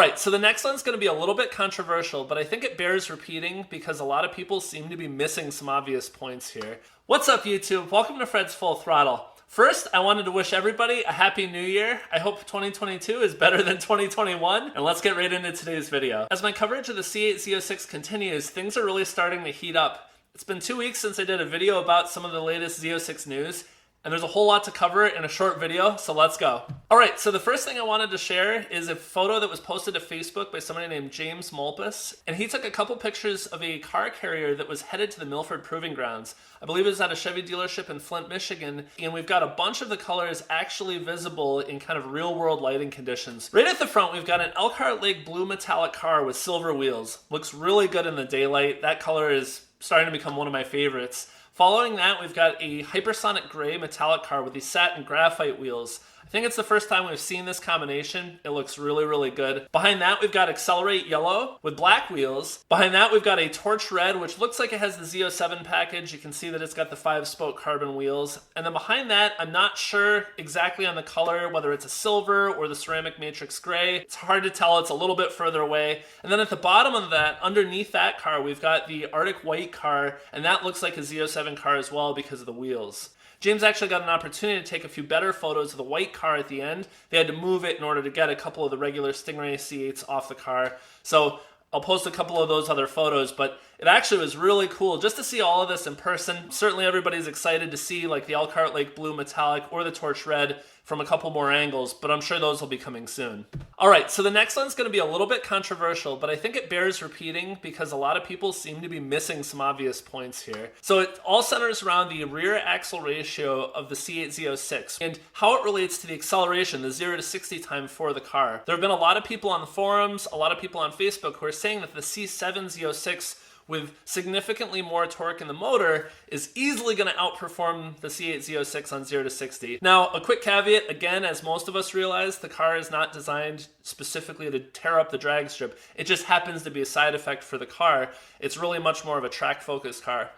right, so the next one's going to be a little bit controversial, but I think it bears repeating because a lot of people seem to be missing some obvious points here. What's up, YouTube? Welcome to Fred's Full Throttle. First, I wanted to wish everybody a happy new year. I hope 2022 is better than 2021, and let's get right into today's video. As my coverage of the C8 Z06 continues, things are really starting to heat up. It's been 2 weeks since I did a video about some of the latest Z06 news, and there's a whole lot to cover in a short video, so let's go. All right, so the first thing I wanted to share is a photo that was posted to Facebook by somebody named James Mulpus, and he took a couple pictures of a car carrier that was headed to the Milford Proving Grounds. I believe it was at a Chevy dealership in Flint, Michigan, and we've got a bunch of the colors actually visible in kind of real-world lighting conditions. Right at the front, we've got an Elkhart Lake blue metallic car with silver wheels. Looks really good in the daylight. That color is starting to become one of my favorites. Following that, we've got a hypersonic gray metallic car with these satin graphite wheels. I think it's the first time we've seen this combination. It looks really, really good. Behind that, we've got Accelerate Yellow with black wheels. Behind that, we've got a Torch Red, which looks like it has the Z07 package. You can see that it's got the 5-spoke carbon wheels. And then behind that, I'm not sure exactly on the color, whether it's a silver or the ceramic matrix gray. It's hard to tell. It's a little bit further away. And then at the bottom of that, underneath that car, we've got the Arctic White car, and that looks like a Z07 car as well because of the wheels. James actually got an opportunity to take a few better photos of the white car at the end. They had to move it in order to get a couple of the regular Stingray C8s off the car. So I'll post a couple of those other photos, but it actually was really cool just to see all of this in person. Certainly everybody's excited to see like the Elkhart Lake Blue Metallic or the Torch Red from a couple more angles, but I'm sure those will be coming soon. All right, so the next one's gonna be a little bit controversial, but I think it bears repeating because a lot of people seem to be missing some obvious points here. So it all centers around the rear axle ratio of the C8 Z06 and how it relates to the acceleration, the 0 to 60 time for the car. There have been a lot of people on the forums, a lot of people on Facebook who are saying that the C7 Z06 with significantly more torque in the motor is easily going to outperform the C8 Z06 on 0 to 60. Now, a quick caveat, again, as most of us realize, the car is not designed specifically to tear up the drag strip. It just happens to be a side effect for the car. It's really much more of a track-focused car.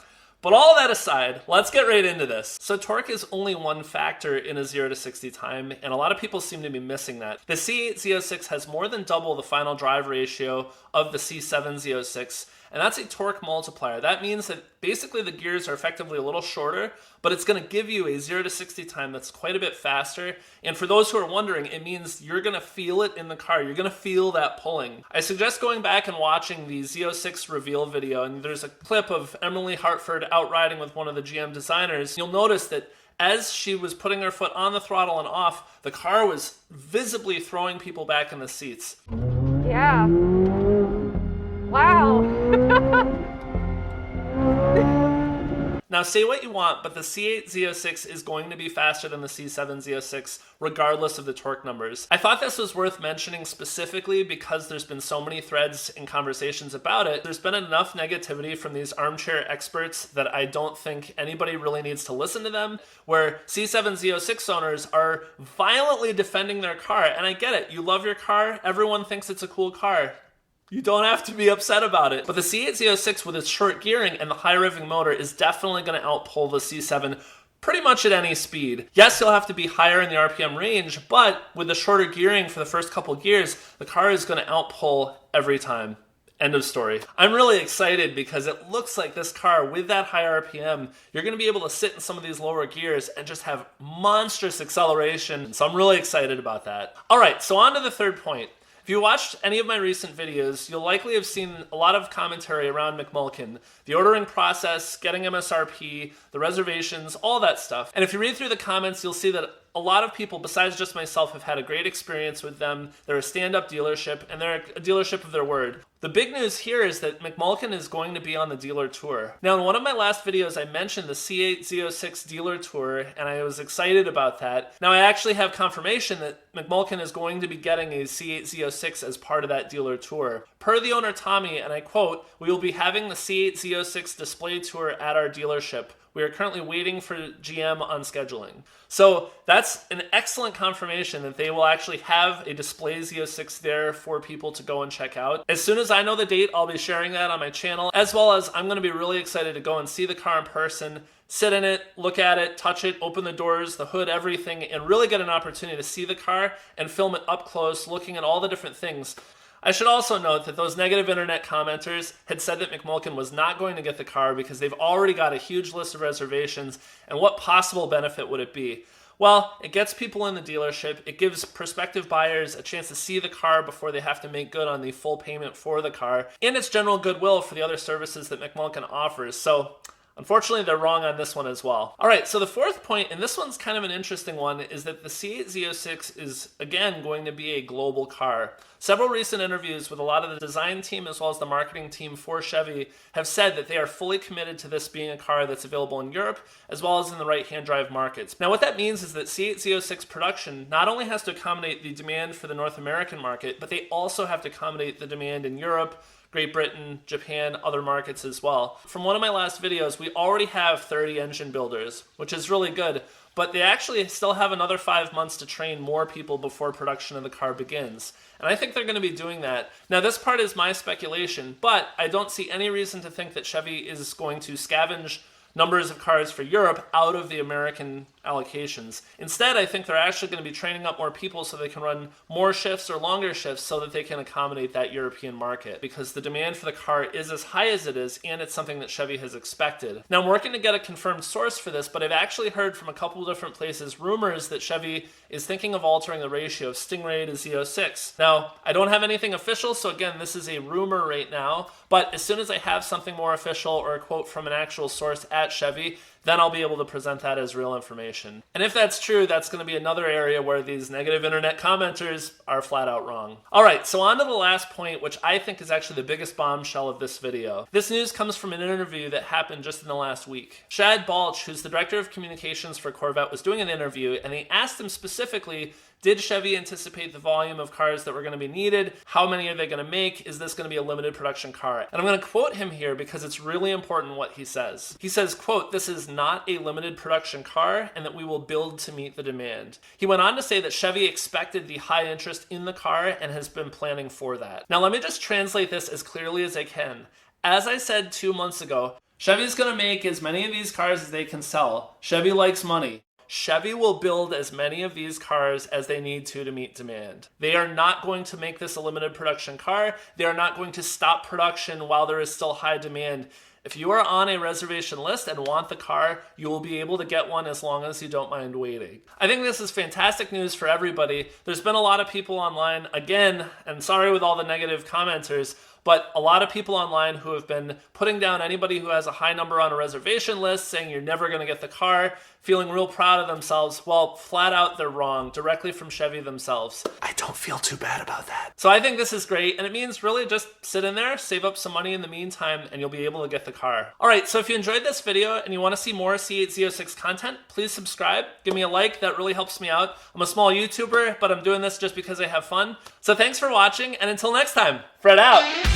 But all that aside, let's get right into this. So torque is only one factor in a 0 to 60 time, and a lot of people seem to be missing that. The C8 Z06 has more than double the final drive ratio of the C7 Z06, and that's a torque multiplier. That means that basically the gears are effectively a little shorter, but it's going to give you a 0 to 60 time that's quite a bit faster. And for those who are wondering, it means you're going to feel it in the car. You're going to feel that pulling. I suggest going back and watching the Z06 reveal video, and there's a clip of Emily Hartford out riding with one of the GM designers. You'll notice that as she was putting her foot on the throttle and off, the car was visibly throwing people back in the seats. Yeah. Wow. Now say what you want, but the C8 Z06 is going to be faster than the C7 Z06 regardless of the torque numbers. I thought this was worth mentioning specifically because there's been so many threads and conversations about it. There's been enough negativity from these armchair experts that I don't think anybody really needs to listen to them, where C7 Z06 owners are violently defending their car. And I get it, you love your car, everyone thinks it's a cool car. You don't have to be upset about it. But the C8 Z06 with its short gearing and the high revving motor is definitely going to outpull the C7 pretty much at any speed. Yes, you'll have to be higher in the RPM range, but with the shorter gearing for the first couple gears, the car is going to outpull every time. End of story. I'm really excited because it looks like this car with that high RPM, you're going to be able to sit in some of these lower gears and just have monstrous acceleration. So I'm really excited about that. All right, so on to the third point. If you watched any of my recent videos, you'll likely have seen a lot of commentary around MacMulkin, the ordering process, getting MSRP, the reservations, all that stuff. And if you read through the comments, you'll see that a lot of people, besides just myself, have had a great experience with them. They're a stand-up dealership, and they're a dealership of their word. The big news here is that MacMulkin is going to be on the dealer tour. Now, in one of my last videos, I mentioned the C8 Z06 dealer tour, and I was excited about that. Now, I actually have confirmation that MacMulkin is going to be getting a C8 Z06 as part of that dealer tour. Per the owner, Tommy, and I quote, "We will be having the C8 Z06 display tour at our dealership. We are currently waiting for GM on scheduling." So that's an excellent confirmation that they will actually have a display Z06 there for people to go and check out. As soon as I know the date, I'll be sharing that on my channel, as well as I'm going to be really excited to go and see the car in person, sit in it, look at it, touch it, open the doors, the hood, everything, and really get an opportunity to see the car and film it up close, looking at all the different things. I should also note that those negative internet commenters had said that MacMulkin was not going to get the car because they've already got a huge list of reservations, and what possible benefit would it be? Well, it gets people in the dealership, it gives prospective buyers a chance to see the car before they have to make good on the full payment for the car, and it's general goodwill for the other services that MacMulkin offers. So unfortunately, they're wrong on this one as well. All right, so the fourth point, and this one's kind of an interesting one, is that the C8 Z06 is, again, going to be a global car. Several recent interviews with a lot of the design team as well as the marketing team for Chevy have said that they are fully committed to this being a car that's available in Europe as well as in the right-hand drive markets. Now, what that means is that C8 Z06 production not only has to accommodate the demand for the North American market, but they also have to accommodate the demand in Europe, Great Britain, Japan, other markets as well. From one of my last videos, we already have 30 engine builders, which is really good, but they actually still have another 5 months to train more people before production of the car begins. And I think they're going to be doing that. Now, this part is my speculation, but I don't see any reason to think that Chevy is going to scavenge numbers of cars for Europe out of the American allocations. Instead, I think they're actually going to be training up more people so they can run more shifts or longer shifts so that they can accommodate that European market, because the demand for the car is as high as it is, and it's something that Chevy has expected. Now, I'm working to get a confirmed source for this, but I've actually heard from a couple of different places rumors that Chevy is thinking of altering the ratio of Stingray to Z06. Now, I don't have anything official, so again, this is a rumor right now, but as soon as I have something more official or a quote from an actual source at Chevy, then I'll be able to present that as real information. And if that's true, that's going to be another area where these negative internet commenters are flat out wrong. All right, so on to the last point, which I think is actually the biggest bombshell of this video. This news comes from an interview that happened just in the last week. Shad Balch, who's the director of communications for Corvette, was doing an interview, and they asked him specifically, did Chevy anticipate the volume of cars that were going to be needed? How many are they going to make? Is this going to be a limited production car? And I'm going to quote him here because it's really important what he says. He says, quote, "This is not a limited production car and that we will build to meet the demand." He went on to say that Chevy expected the high interest in the car and has been planning for that. Now, let me just translate this as clearly as I can. As I said 2 months ago, Chevy's going to make as many of these cars as they can sell. Chevy likes money. Chevy will build as many of these cars as they need to meet demand. They are not going to make this a limited production car. They are not going to stop production while there is still high demand. If you are on a reservation list and want the car, you will be able to get one as long as you don't mind waiting. I think this is fantastic news for everybody. There's been a lot of people online, again, and sorry with all the negative commenters, but a lot of people online who have been putting down anybody who has a high number on a reservation list, saying you're never going to get the car, feeling real proud of themselves. Well, flat out, they're wrong, directly from Chevy themselves. I don't feel too bad about that. So I think this is great, and it means really just sit in there, save up some money in the meantime, and you'll be able to get the car. All right, so if you enjoyed this video and you want to see more C8 Z06 content, please subscribe. Give me a like, that really helps me out. I'm a small YouTuber, but I'm doing this just because I have fun. So thanks for watching, and until next time, Fred out.